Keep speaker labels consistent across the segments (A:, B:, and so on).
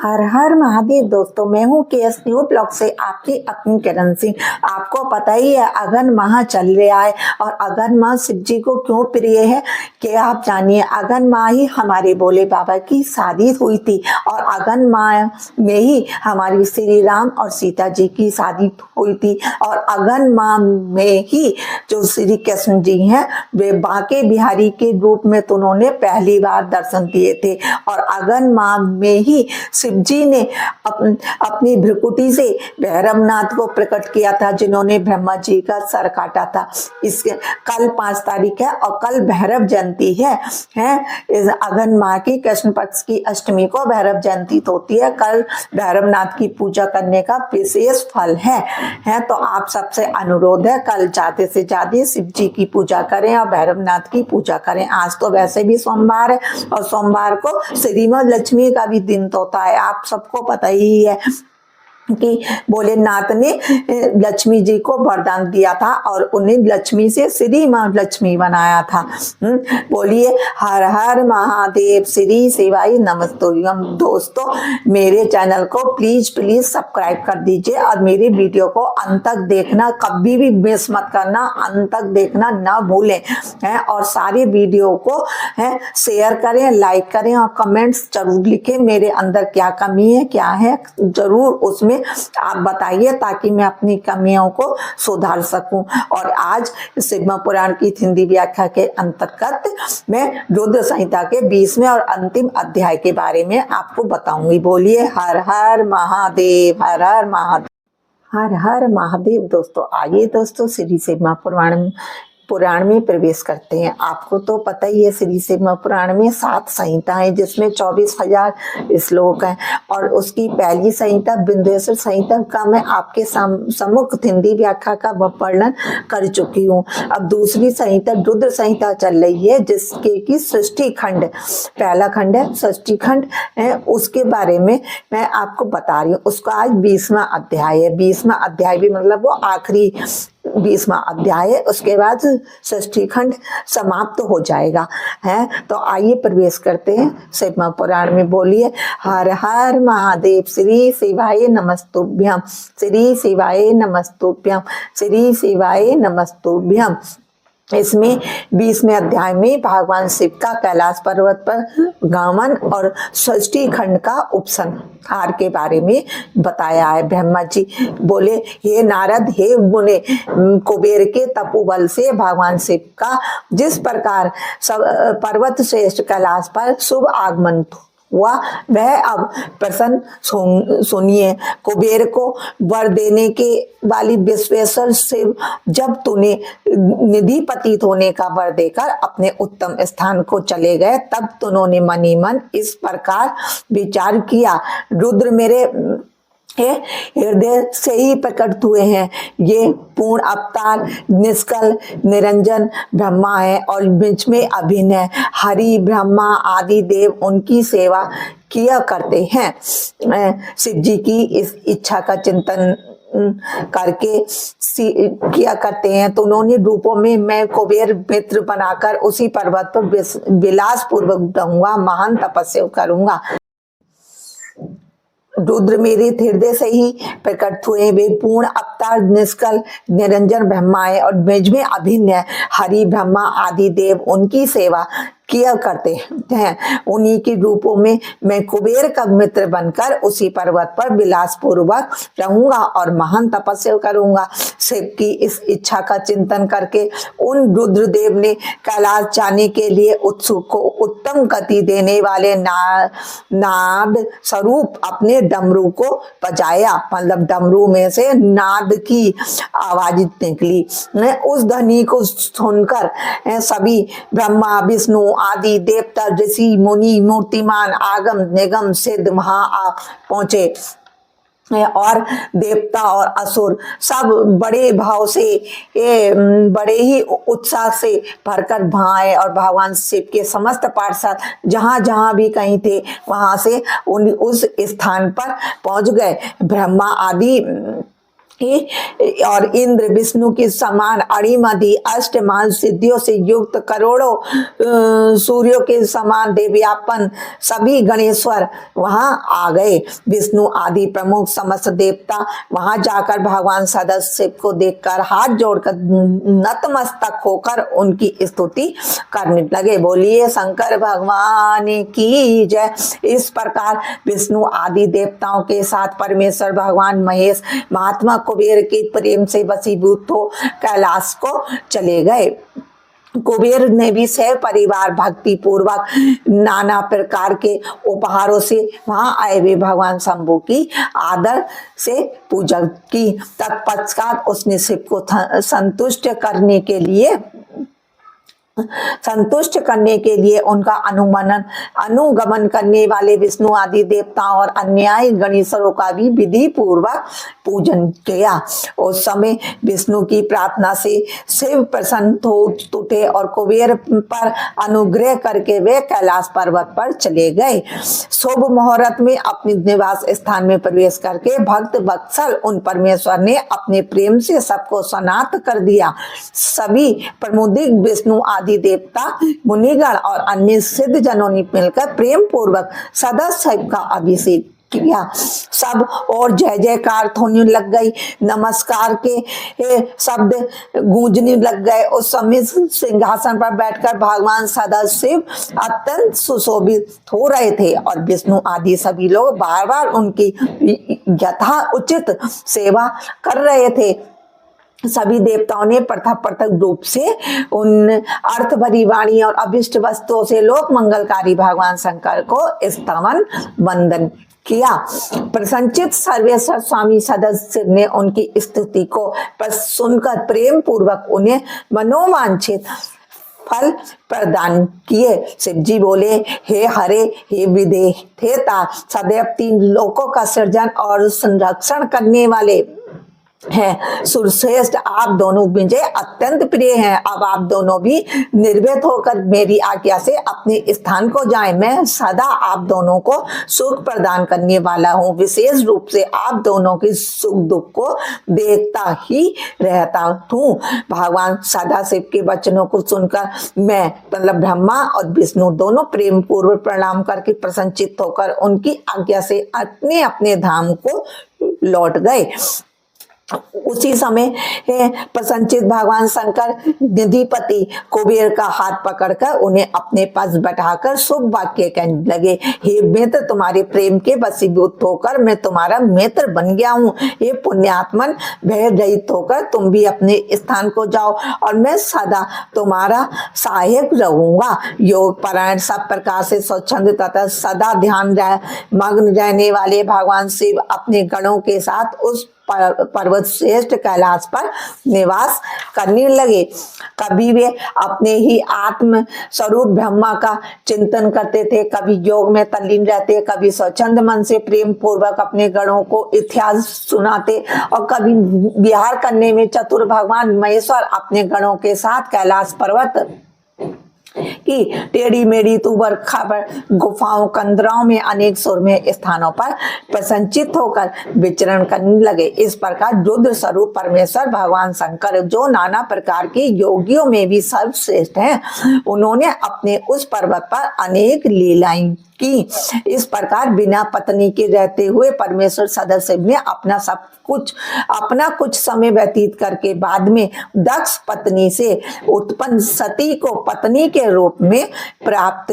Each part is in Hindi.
A: हर हर महादेव दोस्तों, मैं हूँ केएस न्यू ब्लॉग से आपकी अपनी किरण सिंह। आपको पता ही है अगन माह चल रहा है और अगन माह शिव जी को क्यों प्रिय है कि आप जानिए। अगन माह ही हमारे भोले बाबा की शादी हुई थी और अगन माह में ही हमारी श्री राम और सीता जी की शादी हुई थी और अगन माह में ही जो श्री कृष्ण जी हैं वे बांके बिहारी के रूप में तो उन्होंने पहली बार दर्शन दिए थे और अगन माह में ही शिव जी ने अपनी भ्रिकुटी से भैरवनाथ को प्रकट किया था, जिन्होंने ब्रह्मा जी का सर काटा था। इसके कल 5 तारीख है और कल भैरव जयंती है। इस अगन माह की कृष्ण पक्ष की अष्टमी को भैरव जयंती होती है। कल भैरवनाथ की पूजा करने का विशेष फल है तो आप सबसे अनुरोध है कल ज्यादा से ज्यादा शिव जी की पूजा करें और भैरवनाथ की पूजा करें। आज तो वैसे भी सोमवार है और सोमवार को श्री मां लक्ष्मी का भी दिन तो होता है। आप सबको पता ही है कि भोलेनाथ ने लक्ष्मी जी को वरदान दिया था और उन्हें लक्ष्मी से श्री मां लक्ष्मी बनाया था। बोलिए हर हर महादेव, श्री शिवाय नमस्तुभ्यम। दोस्तों, मेरे चैनल को प्लीज सब्सक्राइब कर दीजिए और मेरी वीडियो को अंत तक देखना, कभी भी मिस मत करना, अंत तक देखना ना भूलें और सारी वीडियो को शेयर करें, लाइक करें और कमेंट्स जरूर लिखें। मेरे अंदर क्या कमी है, क्या है, जरूर उसमें आप बताइए ताकि मैं अपनी कमियों को सुधार सकूं। और आज शिव पुराण की हिंदी व्याख्या के अंतर्गत मैं रुद्र संहिता के 20वें और अंतिम अध्याय के बारे में आपको बताऊंगी। बोलिए हर हर महादेव, हर हर महादेव, हर हर महादेव। दोस्तों आइए दोस्तों श्री शिव पुराण में प्रवेश करते हैं। आपको तो पता ही है श्री शिव पुराण में 7 संहिताएं जिसमें 24,000 श्लोक हैं और उसकी पहली संहिता विंध्येश्वर संहिता का मैं आपके सम्मुख हिंदी व्याख्या का वर्णन कर चुकी हूँ। अब दूसरी संहिता रुद्र संहिता चल रही है जिसके की सृष्टि खंड, पहला खंड है सृष्टि खंड है, उसके बारे में मैं आपको बता रही हूँ। उसका आज 20वां अध्याय है। 20वां अध्याय भी मतलब वो आखिरी 20वां अध्याय है, उसके बाद षष्ठी खंड समाप्त हो जाएगा है। तो आइए प्रवेश करते हैं शिव पुराण में। बोलिए हर हर महादेव, श्री शिवाय नमस्तुभ्यम, श्री शिवाय नमस्तुभ्यम, श्री शिवाय नमस्तुभ्यम। इसमें 20वें अध्याय में भगवान शिव का कैलाश पर्वत पर गमन और षष्ठी खंड का उपसंहार के बारे में बताया है। ब्रह्मा जी बोले हे नारद, हे मुने, कुबेर के तपोबल से भगवान शिव का जिस प्रकार पर्वत श्रेष्ठ कैलाश पर शुभ आगमन हुआ वह अब प्रसन्न सुनिए। कुबेर को वर देने के वाली विश्वेश्वर शिव जब तूने निधि पतित होने का वर देकर अपने उत्तम स्थान को चले गए तब तुमने मनी मन इस प्रकार विचार किया, रुद्र मेरे हृदय से ही प्रकट हुए हैं। ये पूर्ण अवतार निष्कल निरंजन ब्रह्मा है और बीच में अभिनय हरि ब्रह्मा आदि देव उनकी सेवा किया करते हैं। शिव जी की इस इच्छा का चिंतन करके किया करते हैं तो उन्होंने रूपों में मैं कुबेर मित्र बनाकर उसी पर्वत पर विलास पूर्वक रहूंगा, महान तपस्या करूंगा। रुद्र मेरे हृदय से ही प्रकट हुए, वे पूर्ण अवतार निष्कल निरंजन ब्रह्मा है और बीच में अभिन्न हरि ब्रह्मा आदि देव उनकी सेवा किया करते हैं। उन्हीं के रूपों में मैं कुबेर का मित्र बनकर उसी पर्वत पर विलास पूर्वक रहूंगा और महान तपस्या करूंगा। शिव की इस इच्छा का चिंतन करके उन रुद्रदेव ने कैलाश जाने के लिए उत्सुक को उत्तम गति देने वाले नाद स्वरूप अपने डमरू को बजाया, मतलब डमरू में से नाद की आवाज निकली। उस ध्वनि को सुनकर सभी ब्रह्मा विष्णु आदि देवता ऋषि मुनि मूर्तिमान आगम निगम सिद्ध वहां पहुंचे और देवता और असुर सब बड़े भाव से बड़े ही उत्साह से भरकर भाए और भगवान शिव के समस्त पार्षद जहां जहां भी कहीं थे वहां से उस स्थान पर पहुंच गए। ब्रह्मा आदि और इंद्र विष्णु की समान अणिमधि अष्टमान सिद्धियों से युक्त करोड़ों सूर्यों के समान देव्यापन सभी गणेश्वर वहां आ गए। विष्णु आदि प्रमुख समस्त देवता वहां जाकर भगवान सदाशिव को देखकर हाथ जोड़कर नतमस्तक होकर उनकी स्तुति करने लगे। बोलिए शंकर भगवान की जय। इस प्रकार विष्णु आदि देवताओं के साथ परमेश्वर भगवान महेश महात्मा कुबेर के प्रेम से वशीभूत हो कैलाश को चले गए। कुबेर ने भी सह परिवार भक्ति पूर्वक नाना प्रकार के उपहारों से वहां आए हुए भगवान शंभु की आदर से पूजा की। तत्पश्चात उसने शिव को संतुष्ट करने के लिए उनका अनुगमन करने वाले विष्णु आदि देवताओं और अन्यायी गणेशों का भी विधि पूर्वक पूजन किया। उस समय विष्णु की प्रार्थना से शिव प्रसन्न हो उठे और कुबेर पर अनुग्रह करके वे कैलाश पर्वत पर चले गए। शुभ मुहूर्त में अपने निवास स्थान में प्रवेश करके भक्त वत्सल उन परमेश्वर ने अपने प्रेम से सबको सनात कर दिया। सभी प्रमुदिक विष्णु आदि देवता मुनिगण और अन्य सिद्ध जनों ने मिलकर प्रेम पूर्वक सदाशिव का अभिषेक किया। सब और जय जयकार होने लग गई, नमस्कार के शब्द गूंजने लग गए। उस समय सिंहासन पर बैठकर भगवान सदाशिव अत्यंत सुशोभित हो रहे थे और विष्णु आदि सभी लोग बार बार उनकी यथा उचित सेवा कर रहे थे। सभी देवताओं ने पृथक पृथक रूप से उन अर्थ भरी वाणी और अभिष्ट वस्तुओं से लोक मंगलकारी भगवान शंकर को स्तवन वंदन किया। प्रसन्नचित्त सर्वेश्वर स्वामी सदाशिव ने उनकी स्तुति को सुनकर प्रेम पूर्वक उन्हें मनोवांछित फल प्रदान किए। शिव जी बोले, हे हरे, हे विदेहता, सदैव तीन लोकों का सृजन और संरक्षण करने वाले है सुरश्रेष्ठ, आप दोनों मुझे अत्यंत प्रिय हैं। अब आप दोनों भी निर्भीक होकर मेरी आज्ञा से अपने स्थान को जाएं। मैं सदा आप दोनों को सुख प्रदान करने वाला हूँ। विशेष रूप से आप दोनों के सुख दुख को देखता ही रहता हूँ। भगवान सदाशिव के वचनों को सुनकर मैं मतलब ब्रह्मा और विष्णु दोनों प्रेम पूर्वक प्रणाम करके प्रसन्नचित्त होकर उनकी आज्ञा से अपने अपने धाम को लौट गए। उसी समय प्रसन्नचित्त भगवान शंकर निधिपति कुबेर का हाथ पकड़कर उन्हें अपने पास बैठाकर शुभ वाक्य कहने लगे। हे मित्र, तुम्हारे प्रेम के वशीभूत होकर मैं तुम्हारा मित्र बन गया हूँ। हे पुण्यात्मन, भय रहित होकर तुम भी अपने स्थान को जाओ और मैं सदा तुम्हारा सहायक रहूंगा। योग परायण, सब प्रकार से स्वच्छंद तथा सदा ध्यान मग्न रहने वाले भगवान शिव अपने गणों के साथ उस पर्वत श्रेष्ठ कैलाश पर निवास करने लगे। कभी वे अपने ही आत्म स्वरूप ब्रह्मा का चिंतन करते थे, कभी योग में तल्लीन रहते, कभी स्वच्छंद मन से प्रेम पूर्वक अपने गणों को इतिहास सुनाते और कभी विहार करने में चतुर भगवान महेश्वर अपने गणों के साथ कैलाश पर्वत कि टेढ़ी मेढ़ी तुबर खाबर गुफाओं कंदराओं में अनेक सुरम्य स्थानों पर प्रसन्नचित्त होकर विचरण करने लगे। इस प्रकार रुद्र स्वरूप परमेश्वर भगवान शंकर, जो नाना प्रकार के योगियों में भी सर्वश्रेष्ठ हैं, उन्होंने अपने उस पर्वत पर अनेक लीलाएं की। इस प्रकार बिना पत्नी के रहते हुए परमेश्वर सदाशिव ने अपना कुछ समय व्यतीत करके बाद में दक्ष पत्नी से उत्पन्न सती को पत्नी के रूप में प्राप्त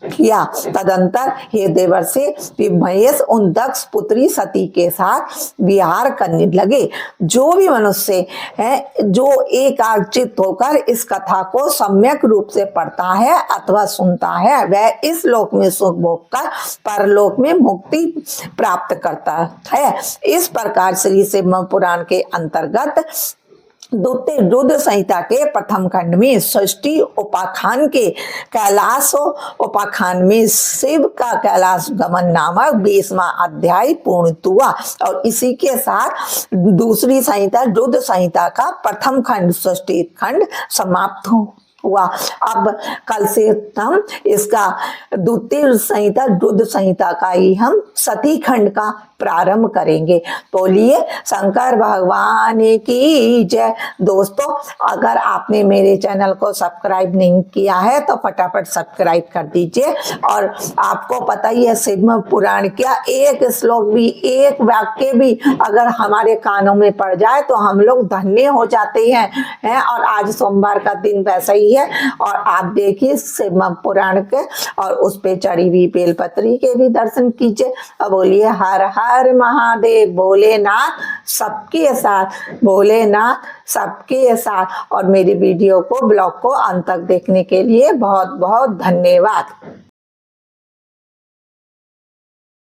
A: किया। तदंतर हे देवर्षि महेश उन दक्ष पुत्री सती के साथ विहार करने लगे। जो भी मनुष्य है जो एकाग्रचित्त होकर इस कथा को सम्यक रूप से पढ़ता है अथवा सुनता है, वह इस लोक में सुख भोग कर परलोक में मुक्ति प्राप्त करता है। इस प्रकार श्री शिव पुराण के अंतर्गत द्वितीय रुद्र संहिता के प्रथम खंड में षष्ठी उपाख्यान के कैलाश उपाख्यान में शिव का कैलाश गमन नामक 20वां अध्याय पूर्ण हुआ और इसी के साथ दूसरी संहिता रुद्र संहिता का प्रथम खंड षष्ठी खंड समाप्त हुआ। अब कल से हम इसका द्वितीय संहिता रुद्र संहिता का ही हम सती खंड का प्रारंभ करेंगे। बोलिए शंकर भगवान की जय। दोस्तों, अगर आपने मेरे चैनल को सब्सक्राइब नहीं किया है तो फटाफट सब्सक्राइब कर दीजिए। और आपको पता ही है शिव पुराण क्या, एक श्लोक भी, एक वाक्य भी अगर हमारे कानों में पड़ जाए तो हम लोग धन्य हो जाते हैं। और आज सोमवार का दिन वैसा ही है। और आप देखिए शिव पुराण के और उस पे चढ़ी हुई बेलपत्री के भी दर्शन कीजिए। अब बोलिए हर हर महादेव। भोलेनाथ सबके साथ, भोलेनाथ सबके साथ। और मेरी वीडियो को, ब्लॉग को अंत तक देखने के लिए बहुत बहुत धन्यवाद।